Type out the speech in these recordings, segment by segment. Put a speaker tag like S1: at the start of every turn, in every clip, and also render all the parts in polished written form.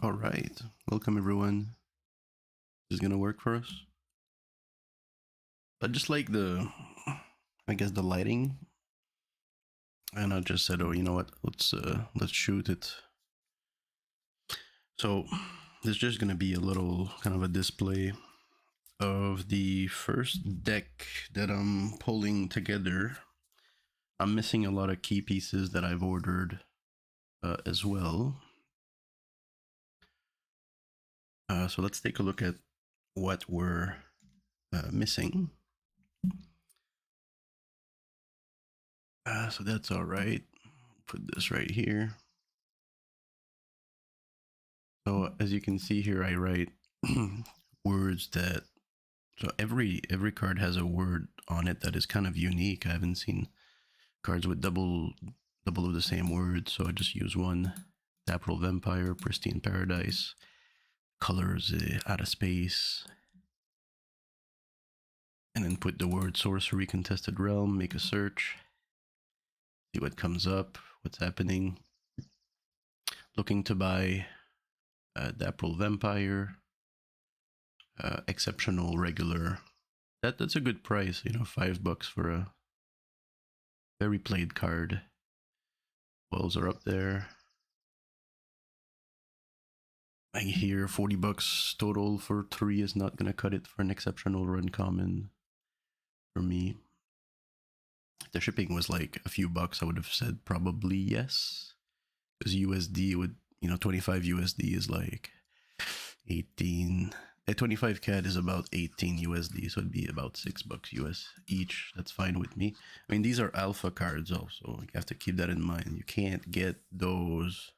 S1: All right, welcome everyone. This is gonna work for us. I just like I guess the lighting, and I just said, oh, you know what? Let's shoot it. So there's just gonna be a little kind of a display of the first deck that I'm pulling together. I'm missing a lot of key pieces that I've ordered as well. So let's take a look at what we're missing. So that's all right. Put this right here. So as you can see here, I write words that, so every card has a word on it that is kind of unique. I haven't seen cards with double of the same word, so I just use one. Dapple Vampire, Pristine Paradise, colors out of space, and then put the word Sorcery, Contested Realm, make a search, see what comes up, what's happening. Looking to buy Dapple Vampire, exceptional regular. That's a good price, you know, $5 for a very played card. Wells are up there. I hear $40 total for 3 is not gonna cut it for an exceptional run common for me. If the shipping was like a few bucks, I would have said probably yes, because USD would, you know, 25 USD is like 18. A 25 CAD is about 18 USD, so it'd be about $6 US each. That's fine with me. I mean, these are alpha cards also. You have to keep that in mind. You can't get those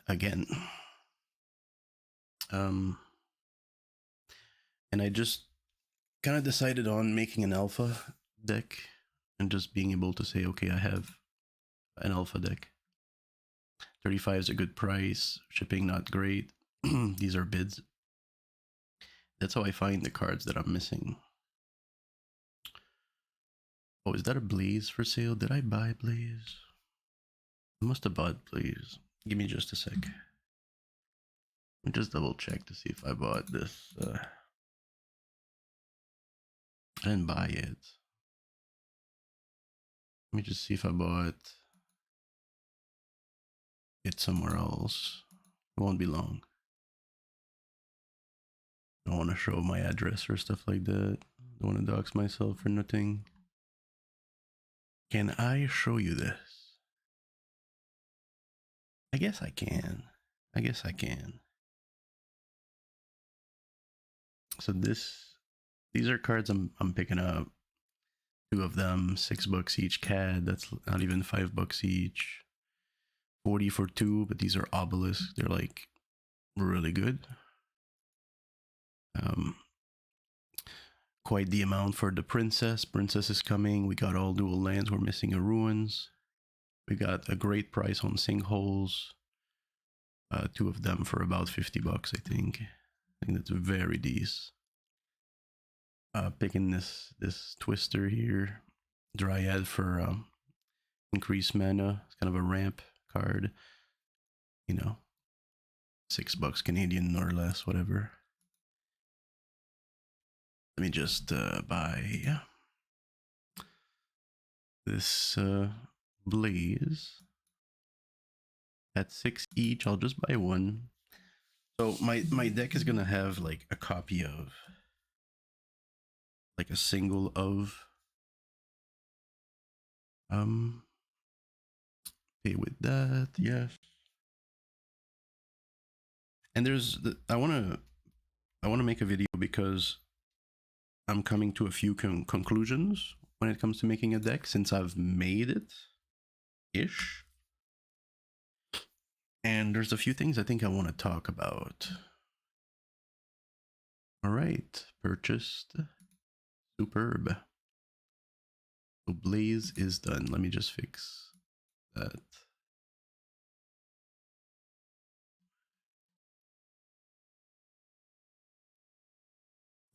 S1: again. And I just kind of decided on making an alpha deck and just being able to say, okay, I have an alpha deck. 35 is a good price. Shipping not great. These are bids. That's how I find the cards that I'm missing. Oh, is that a Blaze for sale? Did I buy Blaze? I must have bought Blaze. Give me just a sec. Let me just double check to see if I bought this. I didn't buy it. Let me just see if I bought it somewhere else. It won't be long. I don't want to show my address or stuff like that. I don't want to dox myself or nothing. Can I show you this? I guess I can. So these are cards I'm picking up. 2 of them, $6 each CAD. That's not even $5 each. 40 for 2, but these are obelisks. They're like really good. Quite the amount for the princess. Princess is coming. We got all dual lands. We're missing a ruins. We got a great price on sinkholes. 2 of them for about $50, I think. I think that's very decent. Picking this twister here, Dryad for increased mana. It's kind of a ramp card. You know, $6 Canadian or less, whatever. Let me just buy this Blaze at 6 each. I'll just buy one. So my deck is gonna have like a copy of, like a single of, pay with that, yes. And there's I want to make a video because I'm coming to a few conclusions when it comes to making a deck since I've made it ish. And there's a few things I think I want to talk about. All right, purchased. Superb. So Blaze is done. Let me just fix that.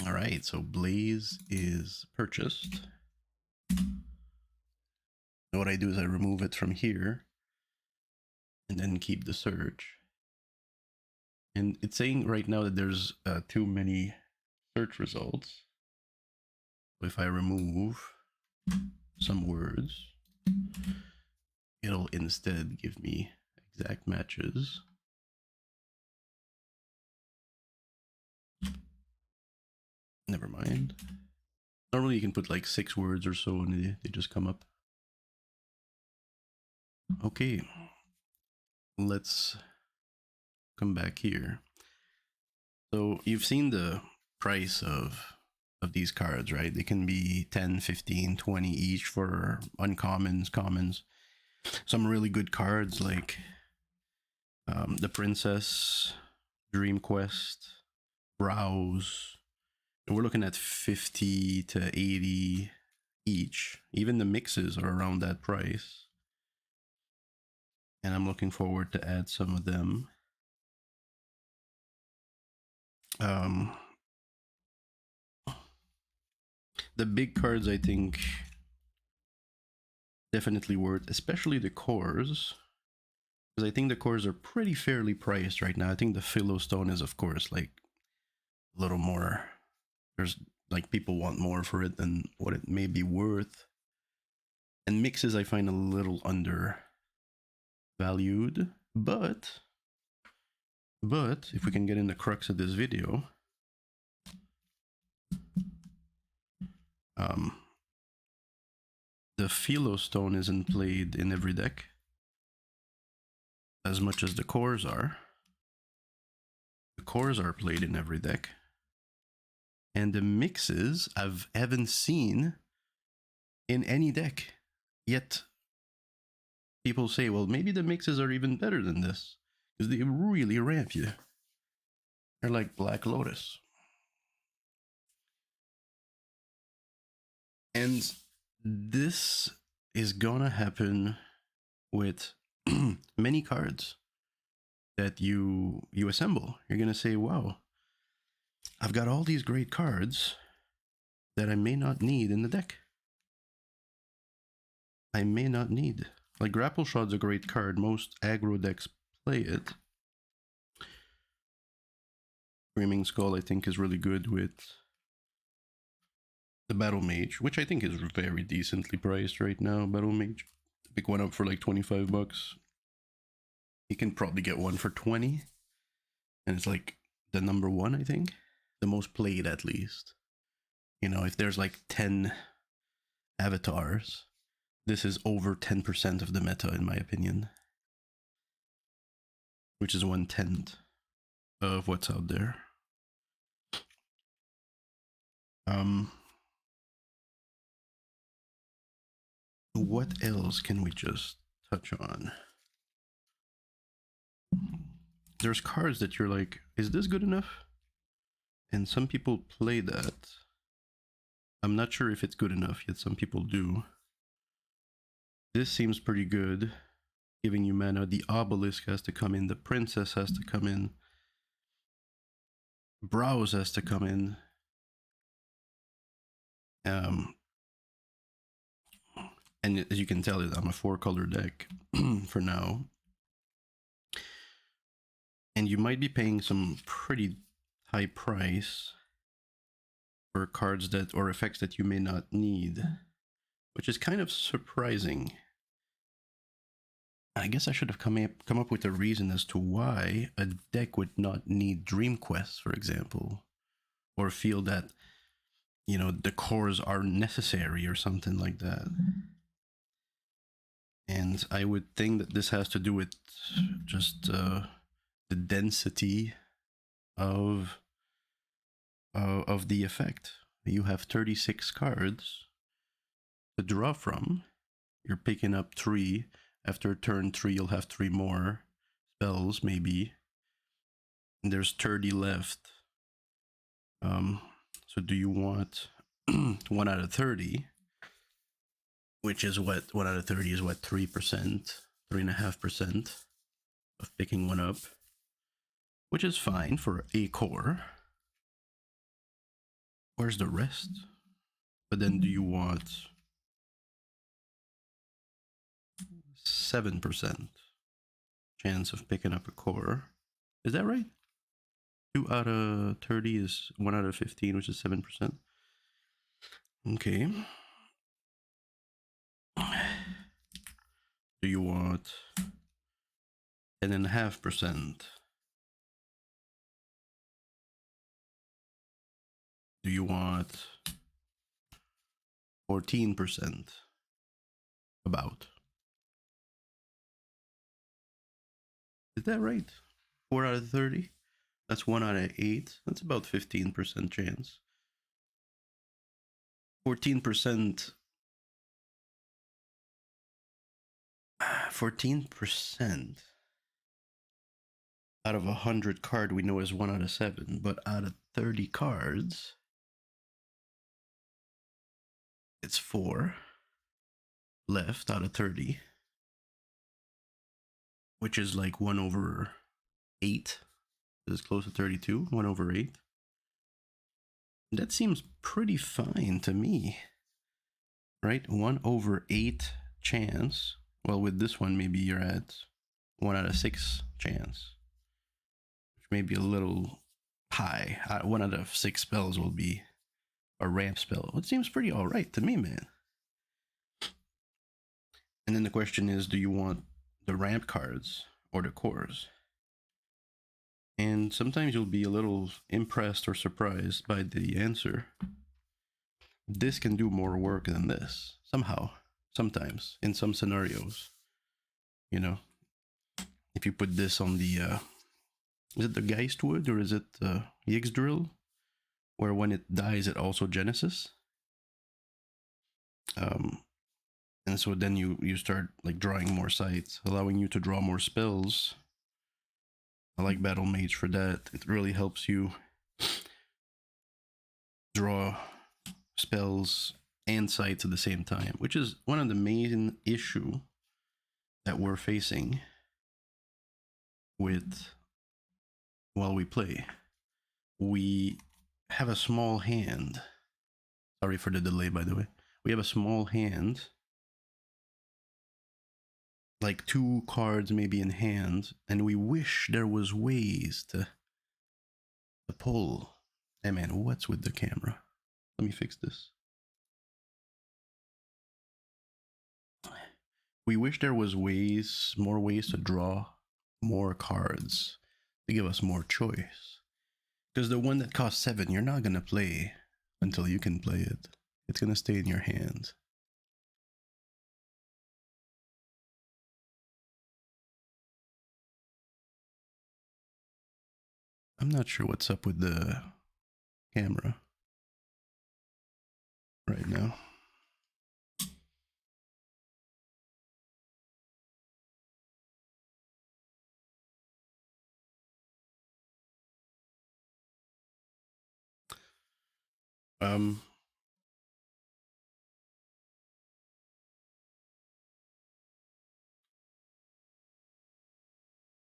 S1: All right, so Blaze is purchased. And what I do is I remove it from here and then keep the search. And it's saying right now that there's too many search results. If I remove some words, it'll instead give me exact matches. Never mind. Normally you can put like 6 words or so and they just come up. Okay, let's come back here. So you've seen the price of these cards, right? They can be 10, 15, 20 each for uncommons, commons. Some really good cards like the Princess, Dream Quest, Browse. And we're looking at 50 to 80 each. Even the mixes are around that price. And I'm looking forward to add some of them. The big cards, I think, definitely worth, especially the cores, because I think the cores are pretty fairly priced right now. I think the Philostone is, of course, like a little more. There's like people want more for it than what it may be worth. And mixes I find a little undervalued, but if we can get in the crux of this video, the Philostone isn't played in every deck as much as the cores are. The cores are played in every deck. And the mixes I haven't seen in any deck. Yet people say, well, maybe the mixes are even better than this, because they really ramp you. They're like Black Lotus. And this is gonna happen with many cards that you assemble. You're gonna say, wow, I've got all these great cards that I may not need in the deck. I may not need. Like Grapple Shot's a great card. Most aggro decks play it. Screaming Skull, I think, is really good with the Battlemage, which I think is very decently priced right now. Battlemage, pick one up for like 25 bucks. You can probably get one for 20. And it's like the number one, I think. The most played, at least. You know, if there's like 10 avatars, this is over 10% of the meta, in my opinion. Which is 1/10 of what's out there. What else can we just touch on? There's cards that you're like, is this good enough? And some people play that. I'm not sure if it's good enough, yet some people do. This seems pretty good, giving you mana. The Obelisk has to come in, the Princess has to come in, Browse has to come in. And as you can tell, I'm a 4-color deck for now. And you might be paying some pretty high price for cards that, or effects that you may not need, which is kind of surprising. I guess I should have come up with a reason as to why a deck would not need Dream Quest, for example, or feel that, you know, the cores are necessary or something like that. And I would think that this has to do with just the density of the effect. You have 36 cards to draw from. You're picking up 3. After turn 3, you'll have 3 more spells, maybe. And there's 30 left. So do you want 1 out of 30? Which is what, 1 out of 30 is what, 3%, 3.5% of picking one up, which is fine for a core. Where's the rest? But then do you want 7% chance of picking up a core? Is that right? 2 out of 30 is 1 out of 15, which is 7%. Okay. Do you want 10.5%? Do you want 14%? About. Is that right? 4 out of 30? That's 1 out of 8. That's about 15% chance. 14%. 14% out of 100 card we know is 1 out of 7, but out of 30 cards, it's 4 left out of 30, which is like 1 over 8. This is close to 32, 1 over 8. That seems pretty fine to me, right? 1 over 8 chance. Well, with this one, maybe you're at 1 out of 6 chance, which may be a little high. 1 out of 6 spells will be a ramp spell. It seems pretty all right to me, man. And then the question is, do you want the ramp cards or the cores? And sometimes you'll be a little impressed or surprised by the answer. This can do more work than this, somehow, sometimes, in some scenarios. You know, if you put this on the, is it the Geistwood or is it Yggdrasil? Where when it dies, it also Genesis. And so then you start like drawing more sites, allowing you to draw more spells. I like Battlemage for that. It really helps you draw spells and sites at the same time, which is one of the main issue that we're facing with while we play. We have a small hand. Sorry for the delay, by the way. We have a small hand, like 2 cards maybe in hand, and we wish there was ways to pull. Hey man, what's with the camera? Let me fix this. We wish there was more ways to draw more cards to give us more choice. Because the one that costs 7, you're not gonna play until you can play it. It's gonna stay in your hand. I'm not sure what's up with the camera right now.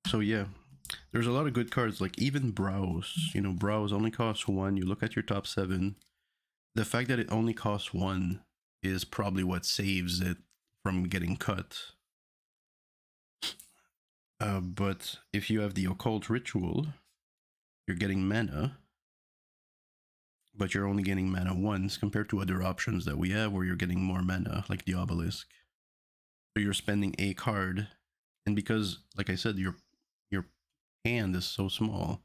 S1: So yeah, there's a lot of good cards, like even Browse. You know, Browse only costs 1. You look at your top 7. The fact that it only costs 1 is probably what saves it from getting cut. But if you have the Occult Ritual, you're getting mana, but you're only getting mana once compared to other options that we have where you're getting more mana, like the Obelisk. So you're spending a card, and because, like I said, your hand is so small,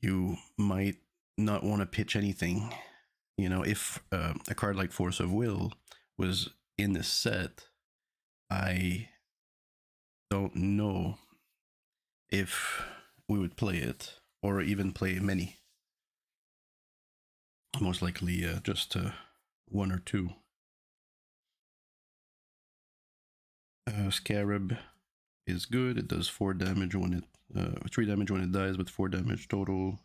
S1: you might not want to pitch anything. You know, if a card like Force of Will was in this set, I don't know if we would play it or even play many. Most likely just 1 or 2. Scarab is good. It does 4 damage when it 3 damage when it dies, but 4 damage total.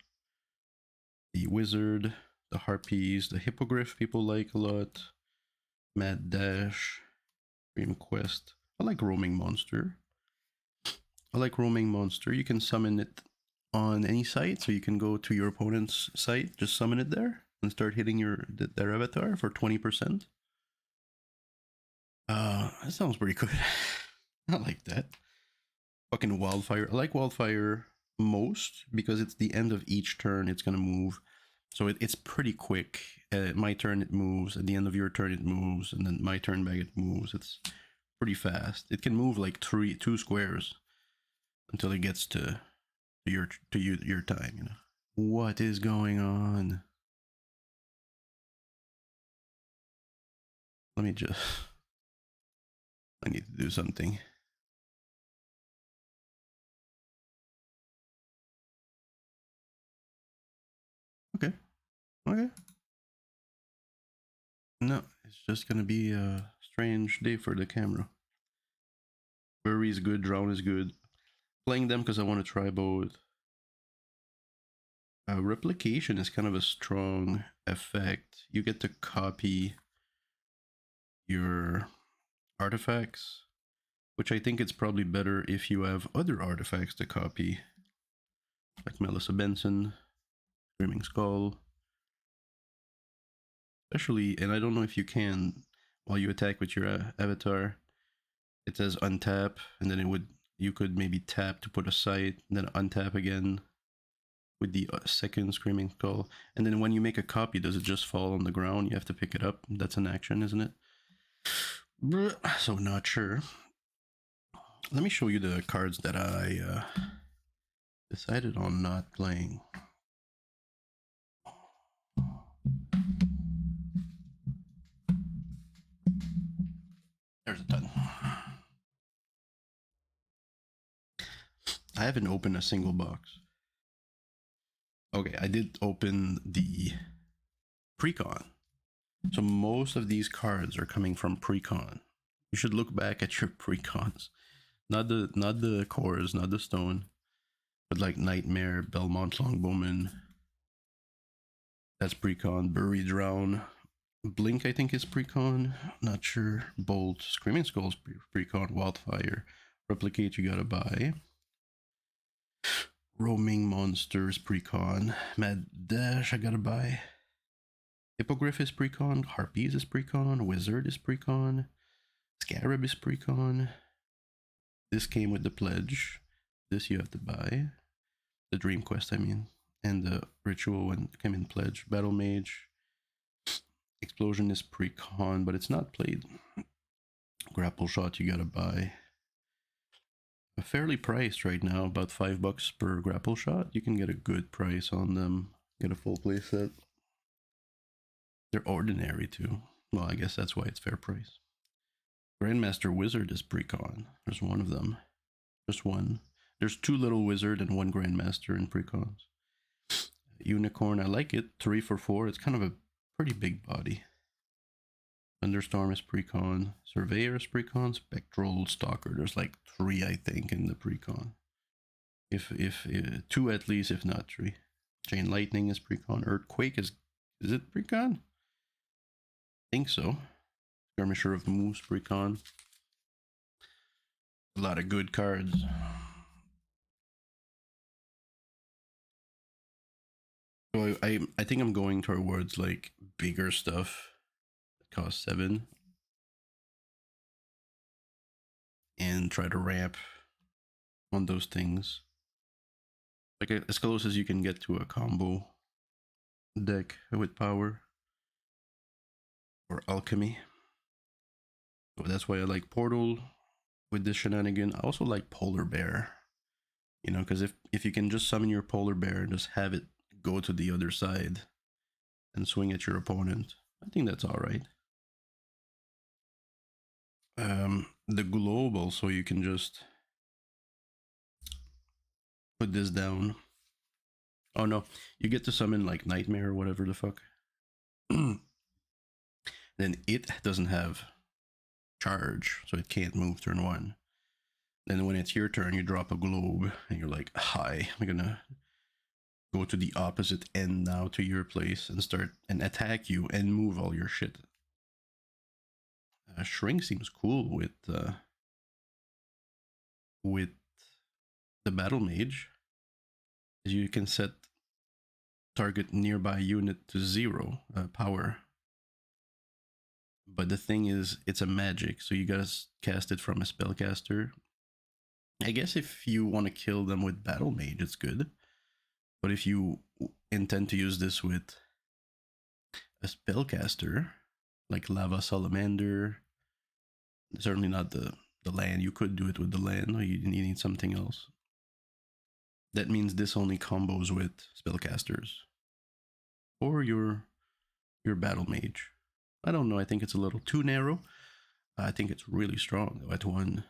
S1: The Wizard, the Harpies, the Hippogriff people like a lot. Mad Dash, Dream Quest. I like Roaming Monster. You can summon it on any site, so you can go to your opponent's site, just summon it there, and start hitting their avatar for 20%. That sounds pretty good. I like that. Fucking Wildfire. I like Wildfire most, because it's the end of each turn it's going to move. So it's pretty quick. My turn it moves, at the end of your turn it moves, and then my turn back it moves. It's pretty fast. It can move like two squares until it gets to your time, you know. What is going on? Let me just, I need to do something. Okay. Okay. No, it's just gonna be a strange day for the camera. Blurry is good, drown is good. Playing them because I want to try both. Replication is kind of a strong effect. You get to copy your artifacts, which I think it's probably better if you have other artifacts to copy, like Melissa Benson, Screaming Skull. Especially, and I don't know if you can, while you attack with your avatar, it says untap, and then you could maybe tap to put a sight, and then untap again with the second Screaming Skull. And then when you make a copy, does it just fall on the ground? You have to pick it up. That's an action, isn't it? So not sure. Let me show you the cards that I decided on not playing. There's a ton. I haven't opened a single box. Okay, I did open the pre-con. So most of these cards are coming from pre-con. You should look back at your pre-cons. Not the cores, not the stone, but like Nightmare, Belmont Longbowman. That's pre-con. Bury Drown. Blink, I think, is pre-con. Not sure. Bolt. Screaming Skull's pre-con. Wildfire. Replicate, you gotta buy. Roaming Monsters pre-con. Mad Dash, I gotta buy. Hippogriff is pre-con. Harpies is pre-con. Wizard is pre-con. Scarab is pre-con. This came with the pledge. This you have to buy. The Dream Quest, I mean. And the Ritual one came in pledge. Battlemage. Explosion is pre-con, but it's not played. Grapple Shot you gotta buy. Fairly priced right now, about $5 per grapple shot. You can get a good price on them. Get a full play set. They're ordinary too. Well, I guess that's why it's fair price. Grandmaster Wizard is pre-con. There's one of them. Just one. There's 2 little wizard and 1 grandmaster in pre-cons. Unicorn, I like it. 3 for 4. It's kind of a pretty big body. Thunderstorm is pre-con. Surveyor is pre-con. Spectral Stalker. There's like 3, I think, in the pre-con. If 2 at least, if not 3. Chain Lightning is pre-con. Earthquake is it pre-con? I think so. Skirmisher of Mu is pre-con. A lot of good cards. So I think I'm going towards like bigger stuff. Cost 7 and try to ramp on those things, like as close as you can get to a combo deck with power or alchemy. So that's why I like Portal with this shenanigan. I also like Polar Bear, you know, because if you can just summon your Polar Bear and just have it go to the other side and swing at your opponent, I think that's all right. The globe also, you can just put this down. Oh no, you get to summon like Nightmare or whatever the fuck. Then it doesn't have charge, so it can't move turn 1. Then when it's your turn, you drop a globe and you're like, hi, I'm gonna go to the opposite end now to your place and start and attack you and move all your shit. Shrink seems cool with the Battlemage, as you can set target nearby unit to 0 power. But the thing is, it's a magic, so you gotta cast it from a spellcaster. I guess if you want to kill them with Battlemage, it's good. But if you intend to use this with a spellcaster, like Lava Salamander, certainly not the land. You could do it with the land, or you need something else. That means this only combos with spellcasters or your Battlemage. I don't know. I think it's a little too narrow. I think it's really strong though at 1.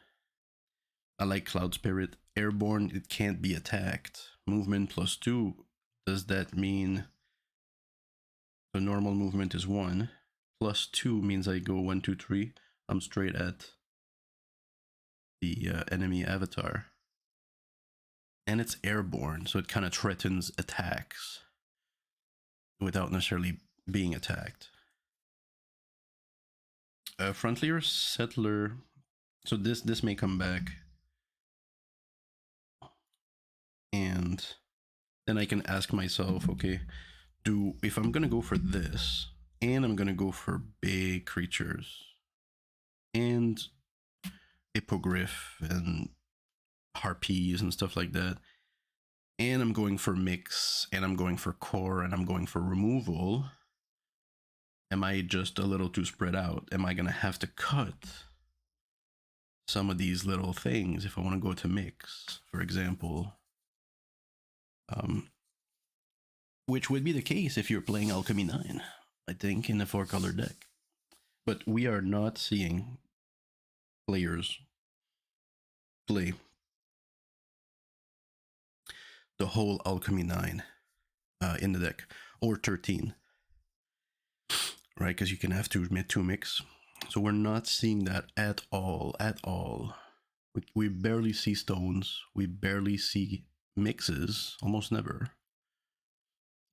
S1: I like Cloud Spirit. Airborne, it can't be attacked. Movement +2. Does that mean the normal movement is 1? +2 means I go 1, 2, 3. I'm straight at the enemy avatar. And it's airborne, so it kind of threatens attacks without necessarily being attacked. Frontier Settler. So this may come back. And then I can ask myself, okay, if I'm gonna go for this, and I'm gonna go for big creatures, and hippogriff and harpies and stuff like that, and I'm going for mix, and I'm going for core, and I'm going for removal, am I just a little too spread out? Am I gonna have to cut some of these little things if I want to go to mix, for example? Which would be the case if you're playing Alchemy 9, I think, in a 4-color deck. But we are not seeing players play the whole Alchemy 9 in the deck, or 13, right? Because you can have two mix. So we're not seeing that at all. We barely see stones. We barely see mixes, almost never.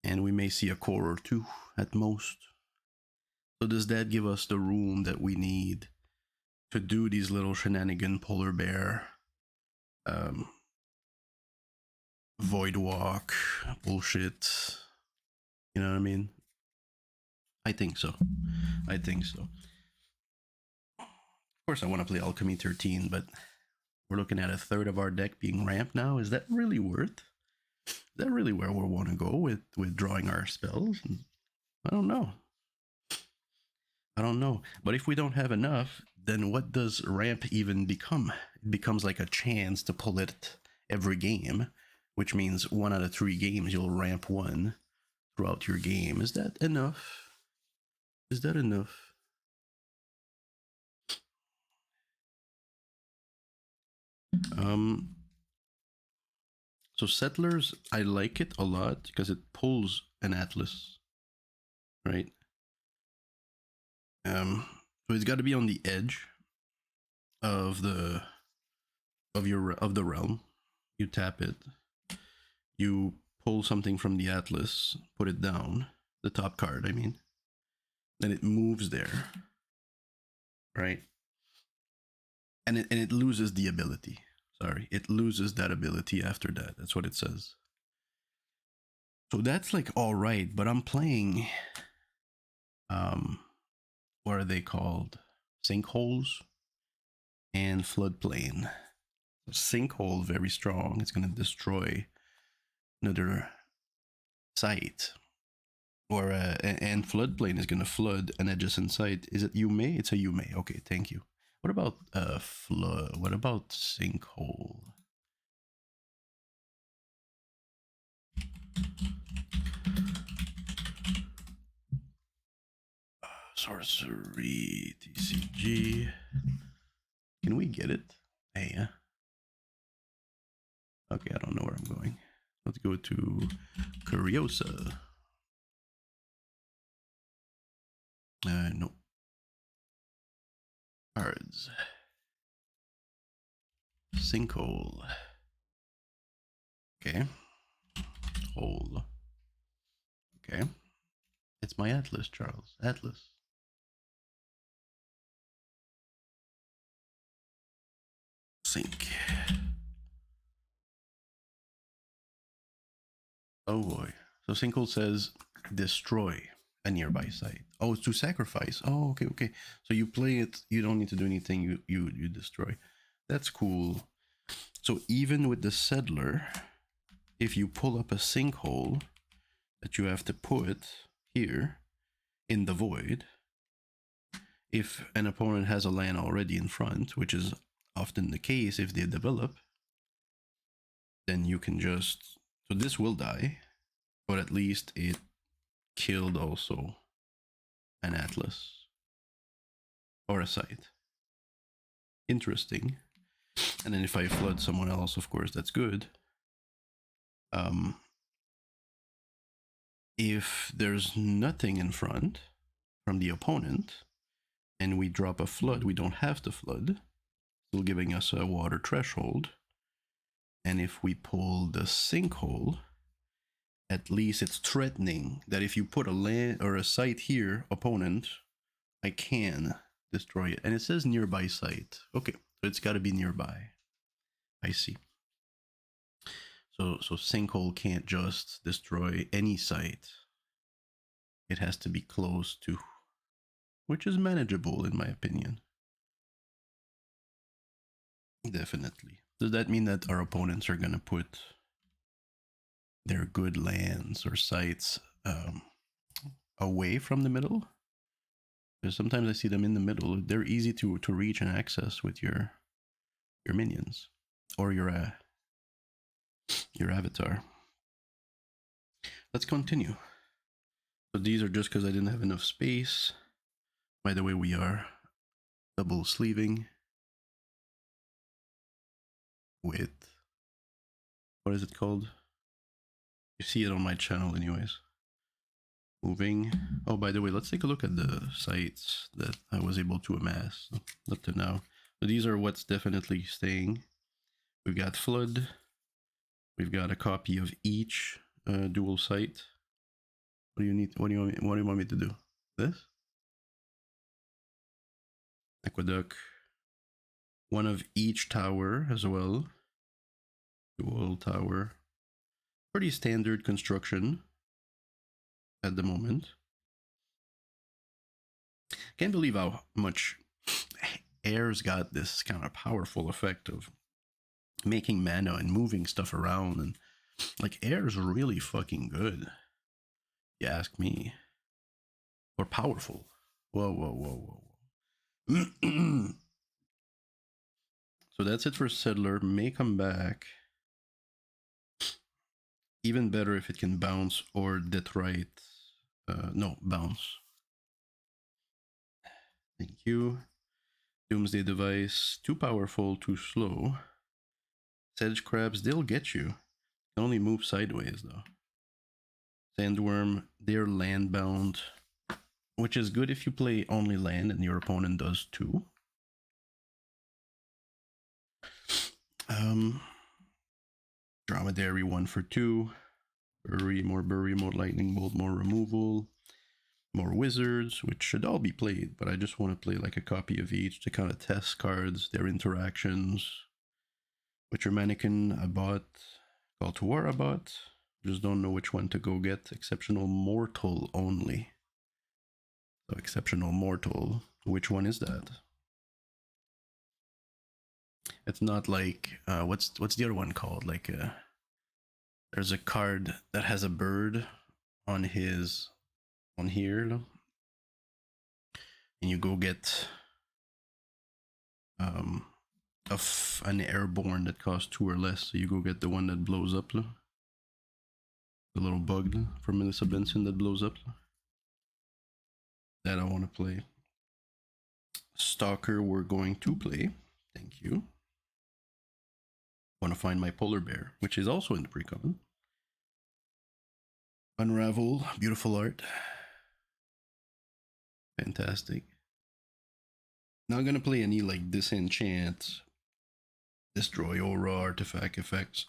S1: And we may see a core or 2 at most. So does that give us the room that we need to do these little shenanigan polar bear, void walk bullshit? You know what I mean? I think so. Of course I want to play Alchemy 13, but we're looking at a third of our deck being ramped now. Is that really worth? Is that really where we want to go with drawing our spells? I don't know. But if we don't have enough, then what does ramp even become? It becomes like a chance to pull it every game, which means 1 out of 3 games you'll ramp 1 throughout your game. Is that enough? So Settlers, I like it a lot because it pulls an Atlas, right? So it's got to be on the edge of the realm. You tap it, you pull something from the Atlas, put it down, the top card, I mean, then it moves there, right? And it loses the ability. Sorry, it loses that ability after that. That's what it says. So that's like all right, but I'm playing what are they called? Sinkholes and floodplain. Sinkhole, very strong. It's gonna destroy another site. Or and floodplain is gonna flood an adjacent site. Is it Yume? It's a Yume. Okay, thank you. What about flood? What about sinkhole? Sorcery TCG. Can we get it? Hey, yeah. Okay, I don't know where I'm going. Let's go to Curiosa. No. Cards. Sinkhole. Okay. Hole. Okay. It's my Atlas, Charles. Atlas. Sink. Oh boy. So Sinkhole says destroy a nearby site. Oh, it's to sacrifice. Oh, okay. So you play it, you don't need to do anything, you destroy. That's cool. So even with the settler, if you pull up a sinkhole that you have to put here in the void, if an opponent has a land already in front, which is often the case if they develop, then you can just, so this will die, but at least it killed also an atlas or a site. Interesting. And then if I flood someone else, of course, that's good. If there's nothing in front from the opponent and we drop a flood, we don't have to flood, still giving us a water threshold. And if we pull the sinkhole, at least it's threatening that if you put a land or a site here, opponent, I can destroy it. And it says nearby site. Okay, so it's got to be nearby. I see. So sinkhole can't just destroy any site. It has to be close to, which is manageable in my opinion. Definitely. Does that mean that our opponents are going to put their good lands or sites away from the middle? Because sometimes I see them in the middle. They're easy to reach and access with your minions or your avatar. Let's continue. So these are just because I didn't have enough space. By the way, we are double sleeving with, what is it called? You see it on my channel anyways. Moving. Oh, by the way, let's take a look at the sites that I was able to amass up to now. So these are what's definitely staying. We've got flood. We've got a copy of each dual site. What do you need? What do you want me to do? This? Aqueduct. One of each tower as well. Dual tower. Pretty standard construction at the moment. Can't believe how much air's got this kind of powerful effect of making mana and moving stuff around, and like air is really fucking good. You ask me. Or powerful. Whoa, whoa, whoa, whoa, whoa. So that's it for settler. May come back. Even better if it can bounce or detrite. No, bounce. Thank you. Doomsday device. Too powerful, too slow. Sedge crabs, they'll get you. Can only move sideways though. Sandworm, they're land bound, which is good if you play only land and your opponent does too. Dromedary 1 for 2. Blurry, more lightning bolt, more removal, more wizards, which should all be played, but I just want to play like a copy of each to kind of test cards, their interactions. Witcher Mannequin I bought, Call to War I bought, just don't know which one to go get. Exceptional Mortal only. So Exceptional Mortal, which one is that? It's not like, what's the other one called? Like, there's a card that has a bird on his, on here, and you go get an airborne that costs 2 or less, so you go get the one that blows up, the little bug from Melissa Benson that blows up. That I want to play. Stalker we're going to play. Thank you. Want to find my polar bear, which is also in the pre-common. Unravel, beautiful art. Fantastic. Not gonna play any like disenchant, destroy aura, artifact effects.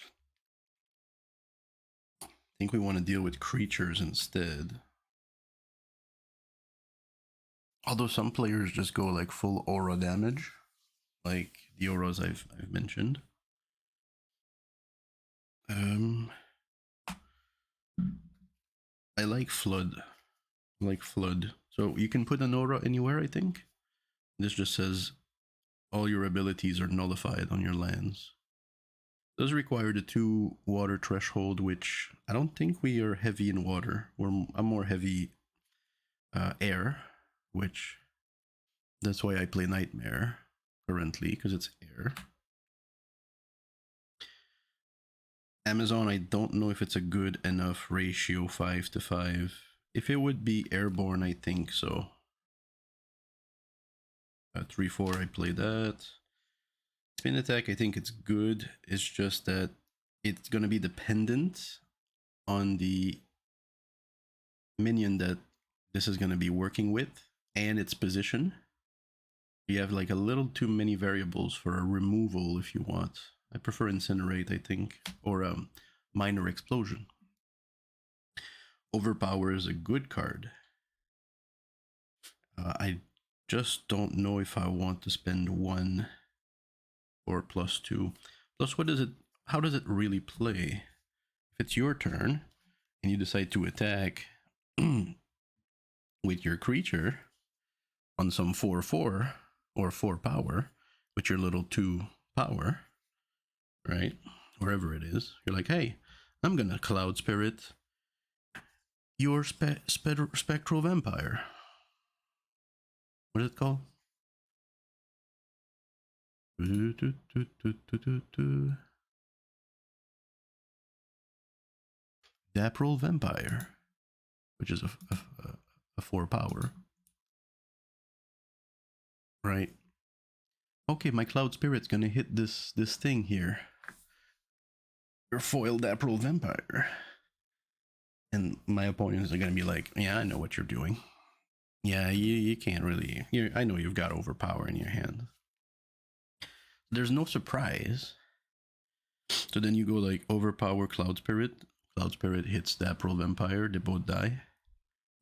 S1: I think we want to deal with creatures instead. Although some players just go like full aura damage, like the auras I've mentioned. I like flood. So you can put an aura anywhere, I think. This just says all your abilities are nullified on your lands. Does require the 2 water threshold, which I don't think we are heavy in water. I'm more heavy air, which that's why I play Nightmare currently, because it's air. Amazon, I don't know if it's a good enough ratio, 5-5. If it would be airborne, I think so. 3-4, I play that. Spin attack, I think it's good. It's just that it's going to be dependent on the minion that this is going to be working with and its position. You have like a little too many variables for a removal if you want. I prefer Incinerate, I think, or Minor Explosion. Overpower is a good card. I just don't know if I want to spend 1 or +2. Plus, what does it? How does it really play? If it's your turn and you decide to attack with your creature on some 4/4 or 4 power with your little 2 power, right? Wherever it is, you're like, hey, I'm gonna Cloud Spirit your Spectral Vampire. What is it called? Dapral Vampire, which is a 4 power. Right. Okay, my Cloud Spirit's gonna hit this thing here. Your foil Dapral Vampire. And my opponents are gonna be like, yeah, I know what you're doing. Yeah, you can't really. I know you've got Overpower in your hand. There's no surprise. So then you go like Overpower Cloud Spirit. Cloud Spirit hits Dapral Vampire. They both die.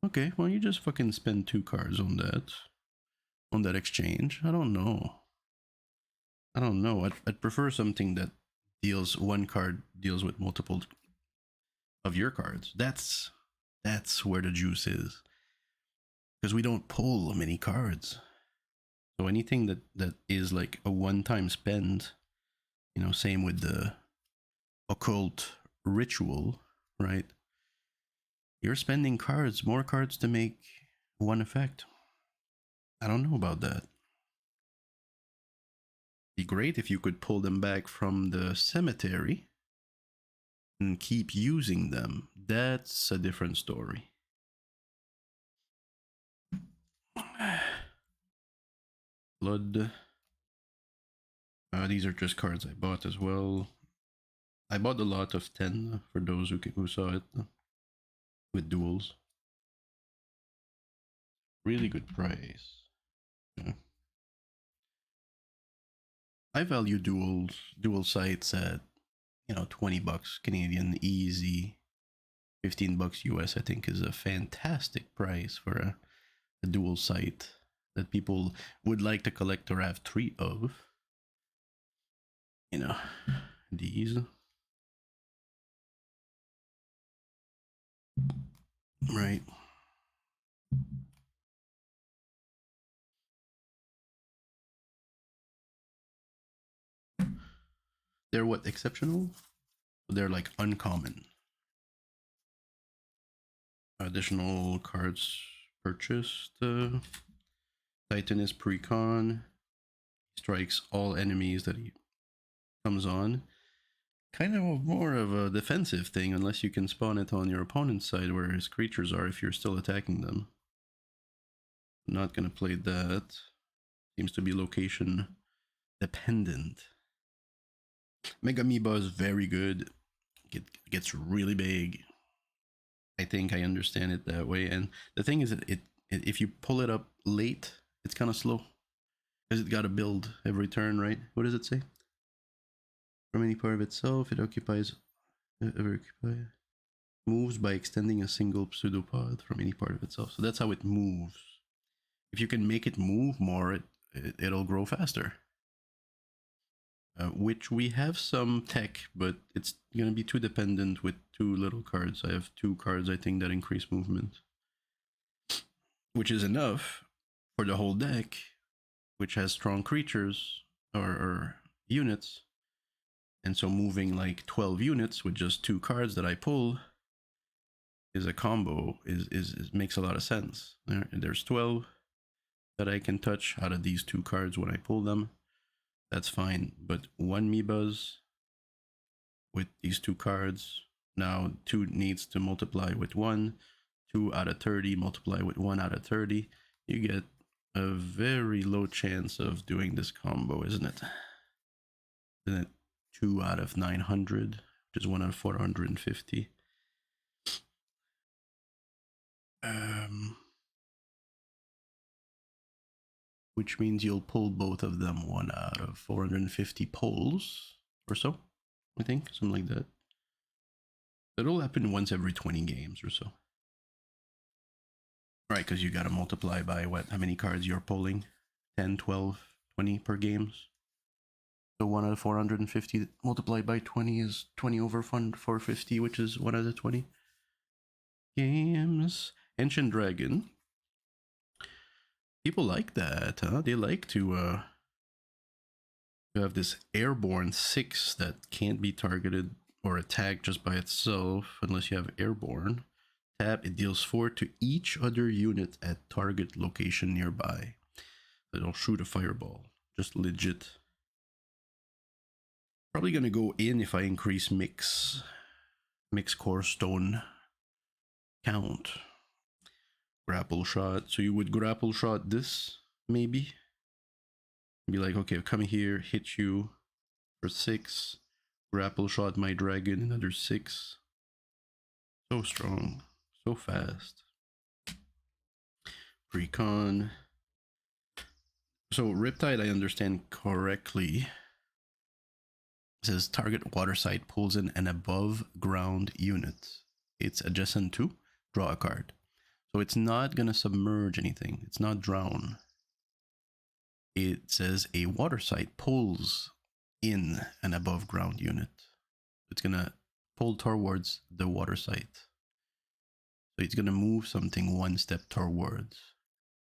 S1: Okay, well you just fucking spend 2 cards on that exchange. I don't know. I'd prefer something that deals 1 card deals with multiple of your cards. That's where the juice is. Because we don't pull many cards. So anything that is like a one-time spend, you know, same with the occult ritual, right? You're spending cards, more cards to make 1 effect. I don't know about that. Be great if you could pull them back from the cemetery and keep using them. That's a different story. Blood. These are just cards I bought as well. I bought a lot of 10 for those who saw it with duels. Really good price. Yeah. I value dual sites at, you know, 20 bucks Canadian easy. 15 bucks US I think is a fantastic price for a dual site that people would like to collect or have 3 of. You know, these. Right. They're what, exceptional? They're like uncommon. Additional cards purchased. Titanus Precon. Strikes all enemies that he comes on. Kind of more of a defensive thing, unless you can spawn it on your opponent's side where his creatures are if you're still attacking them. I'm not gonna play that. Seems to be location dependent. Mega Amoeba is very good. Gets really big. I think I understand it that way. And the thing is that if you pull it up late, it's kind of slow. Because it got to build every turn, right? What does it say? From any part of itself, it occupies... moves by extending a single pseudopod from any part of itself. So that's how it moves. If you can make it move more, it'll grow faster. Which we have some tech, but it's going to be too dependent with 2 little cards. I have 2 cards, I think, that increase movement. Which is enough for the whole deck, which has strong creatures or units. And so moving like 12 units with just 2 cards that I pull is a combo, is makes a lot of sense. There's 12 that I can touch out of these 2 cards when I pull them. That's fine, but 1 Meebuzz with these 2 cards, now 2 needs to multiply with 1, 2 out of 30 multiply with 1 out of 30. You get a very low chance of doing this combo, isn't it? Isn't it 2 out of 900, which is 1 out of 450? Which means you'll pull both of them 1 out of 450 pulls or so, I think, something like that. It'll happen once every 20 games or so. Right, because you gotta multiply by what, how many cards you're pulling? 10, 12, 20 per games. So 1 out of 450 multiplied by 20 is 20 over 450, which is 1 out of 20 games. Ancient Dragon. People like that, huh? They like to have this airborne 6 that can't be targeted or attacked just by itself unless you have airborne. Tap, it deals 4 to each other unit at target location nearby. It'll shoot a fireball. Just legit. Probably gonna go in if I increase mix core stone count. Grapple shot. So you would grapple shot this, maybe? Be like, okay, come here, hit you for 6. Grapple shot my dragon, another 6. So strong. So fast. Precon. So Riptide, I understand correctly. It says target water site pulls in an above ground unit. It's adjacent to, draw a card. So it's not gonna submerge anything. It's not drown. It says a water site pulls in an above ground unit. It's gonna pull towards the water site. So it's gonna move something 1 step towards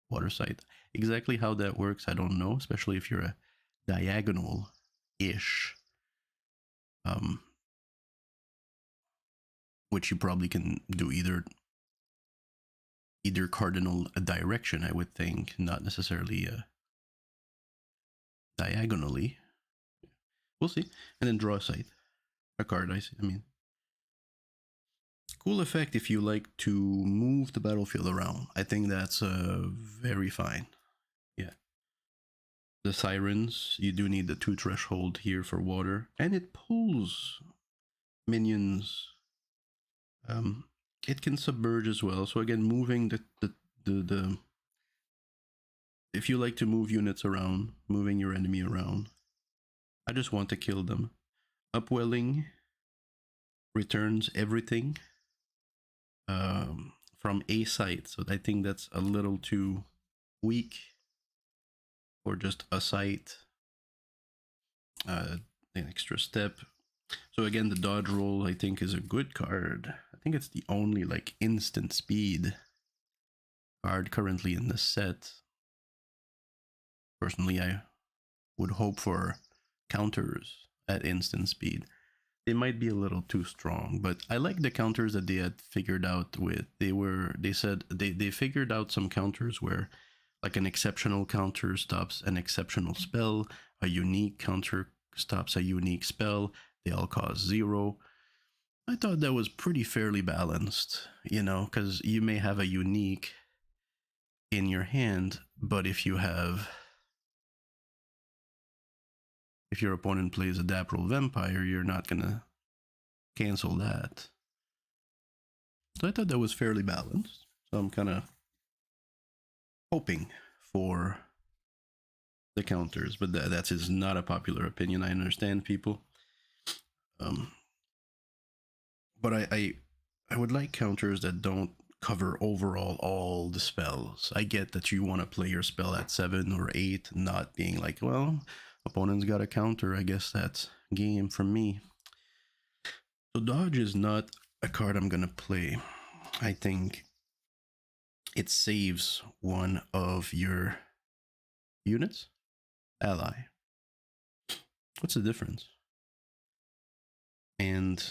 S1: water site. Exactly how that works, I don't know, especially if you're a diagonal-ish. Which you probably can do either cardinal direction, I would think, not necessarily diagonally. We'll see. And then draw a site. A card, I mean. Cool effect if you like to move the battlefield around. I think that's very fine. Yeah. The sirens, you do need the 2 threshold here for water. And it pulls minions. It can submerge as well. So again, moving the if you like to move units around, moving your enemy around. I just want to kill them. Upwelling returns everything from a site. So I think that's a little too weak for just a site. An extra step. So again, the dodge roll I think is a good card. I think it's the only like instant speed card currently in the set. Personally, I would hope for counters at instant speed. They might be a little too strong, but I like the counters that they had figured out with. They said they figured out some counters where like an exceptional counter stops an exceptional spell, a unique counter stops a unique spell, they all cost 0. I thought that was pretty fairly balanced, you know, because you may have a unique in your hand, but if your opponent plays a Dapple Vampire, you're not gonna cancel that. So I thought that was fairly balanced. So I'm kind of hoping for the counters, but that is not a popular opinion. I understand people. But I would like counters that don't cover overall all the spells. I get that you want to play your spell at 7 or 8, not being like, well, opponent's got a counter, I guess that's game for me. So dodge is not a card I'm gonna play. I think it saves one of your units. Ally. What's the difference? And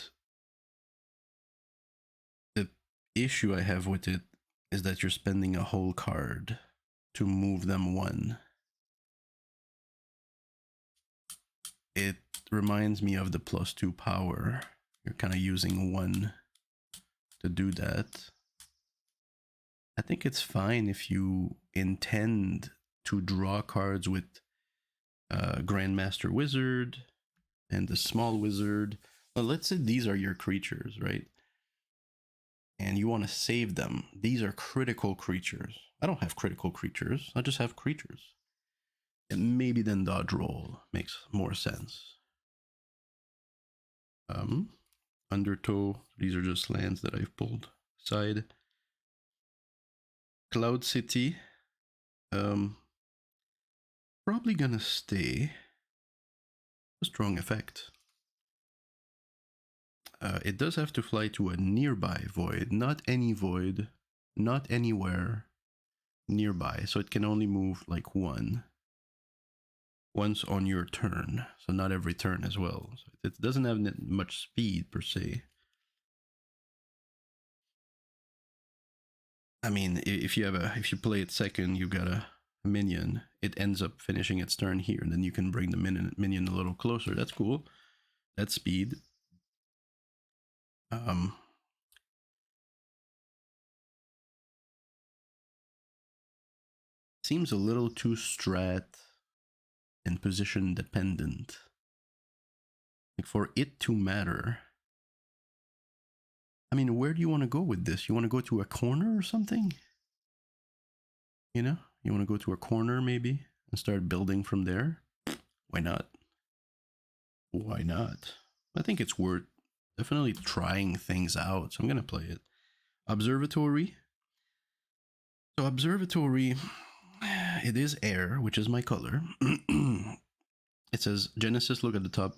S1: the issue I have with it is that you're spending a whole card to move them one. It reminds me of the +2 power. You're kind of using one to do that. I think it's fine if you intend to draw cards with Grandmaster Wizard and the Small Wizard. Well, let's say these are your creatures, right? And you want to save them. These are critical creatures. I don't have critical creatures. I just have creatures. And maybe then dodge roll makes more sense. Undertow. These are just lands that I've pulled aside. Cloud City. Probably gonna stay. A strong effect. It does have to fly to a nearby void, not any void, not anywhere, nearby. So it can only move like once on your turn. So not every turn as well. So it doesn't have much speed per se. I mean, if you play it second, you got a minion. It ends up finishing its turn here, and then you can bring the minion a little closer. That's cool. That's speed. Seems a little too strat and position dependent. Like for it to matter. I mean, where do you want to go with this? You want to go to a corner or something? You know? You want to go to a corner maybe and start building from there? Why not? Why not? I think it's worth definitely trying things out. So I'm going to play it. Observatory. So Observatory, it is air, which is my color. It says, Genesis, look at the top.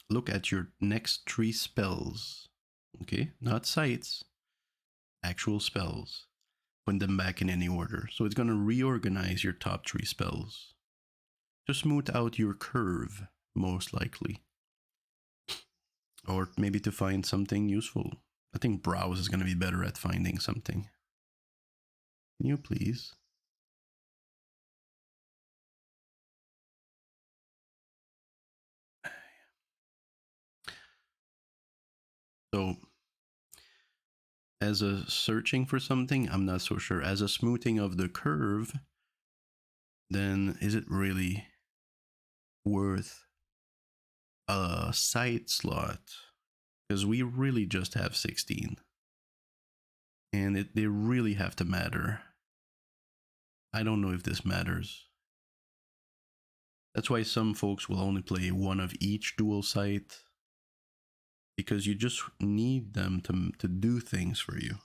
S1: Look at your next 3 spells. Okay, not sites. Actual spells. Put them back in any order. So it's going to reorganize your top 3 spells. To smooth out your curve, most likely. Or maybe to find something useful. I think Browse is going to be better at finding something. Can you please? So, as a searching for something, I'm not so sure. As a smoothing of the curve, then is it really worth a site slot? Because we really just have 16. And they really have to matter. I don't know if this matters. That's why some folks will only play one of each dual site. Because you just need them to do things for you.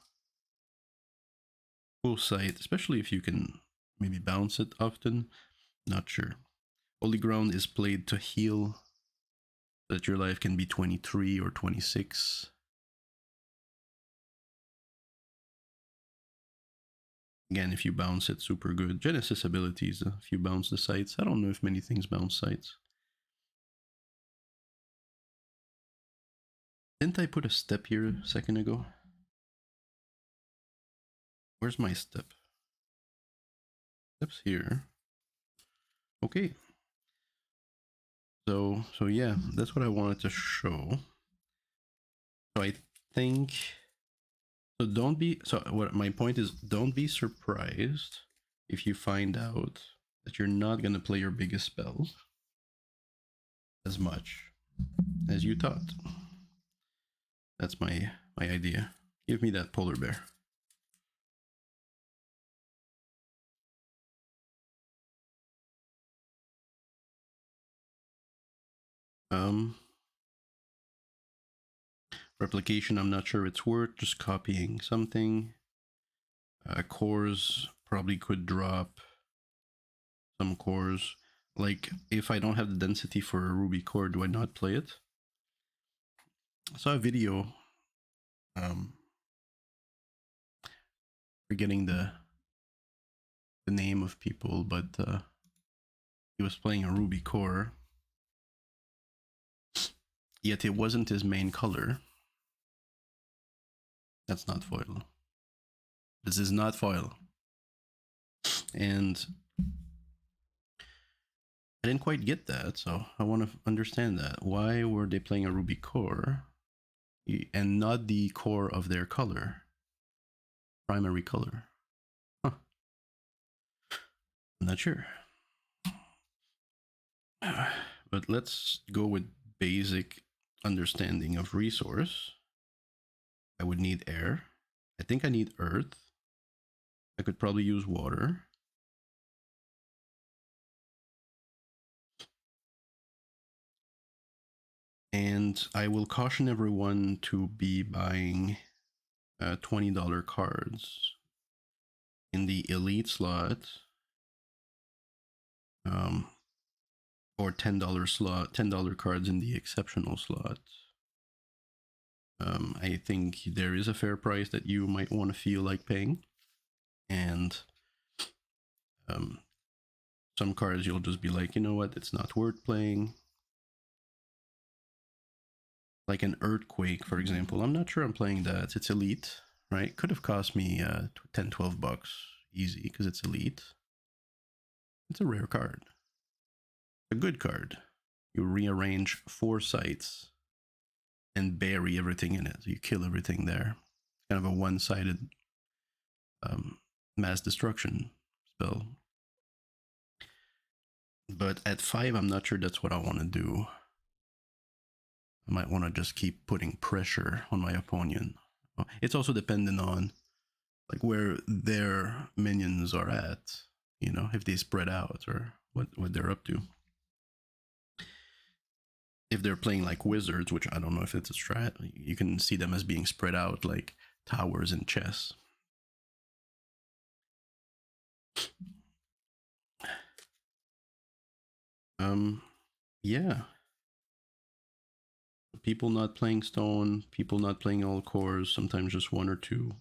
S1: Full site, especially if you can maybe bounce it often. Not sure. Holy Ground is played to heal. So that your life can be 23 or 26. Again, if you bounce it, super good. Genesis abilities, if you bounce the sites. I don't know if many things bounce sites. Didn't I put a step here a second ago? Where's my step? Steps here. Okay. So yeah, that's what I wanted to show. So I think, so don't be, so what my point is, don't be surprised if you find out that you're not going to play your biggest spells as much as you thought. That's my idea. Give me that polar bear. Replication, I'm not sure it's worth, just copying something. Cores probably could drop some cores. Like, if I don't have the density for a Ruby core, do I not play it? I saw a video, forgetting the name of people, but he was playing a Ruby core. yet it wasn't his main color. That's not foil. This is not foil. And I didn't quite get that, so I want to understand that. Why were they playing a ruby core and not the core of their color? Primary color. Huh. I'm not sure. But let's go with basic understanding of resource. I would need air. I think I need earth. I could probably use water. And I will caution everyone to be buying $20 cards in the elite slot, or $10 slot, $10 cards in the exceptional slot. I think there is a fair price that you might want to feel like paying, and some cards you'll just be like, you know what, it's not worth playing. Like an earthquake, for example. I'm not sure I'm playing that. It's elite, right? Could have cost me 10, 12 bucks easy because it's elite. It's a rare card. A good card. You rearrange 4 sites and bury everything in it. So you kill everything there. It's kind of a one-sided mass destruction spell. But at 5, I'm not sure that's what I want to do. I might want to just keep putting pressure on my opponent. It's also dependent on like where their minions are at, you know, if they spread out or what they're up to. If they're playing like wizards, which I don't know if it's a strat, you can see them as being spread out like towers in chess. Yeah. People not playing stone, people not playing all cores, sometimes just 1 or 2.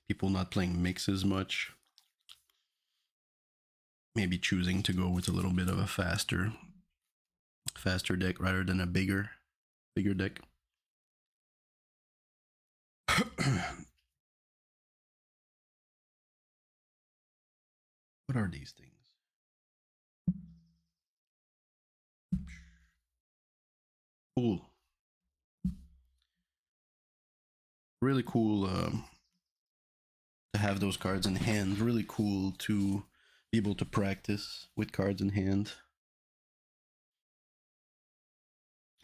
S1: People not playing mixes much. Maybe choosing to go with a little bit of a faster deck rather than a bigger deck. What are these things? Cool. Really cool to have those cards in hand. Really cool to be able to practice with cards in hand.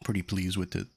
S1: Pretty pleased with it.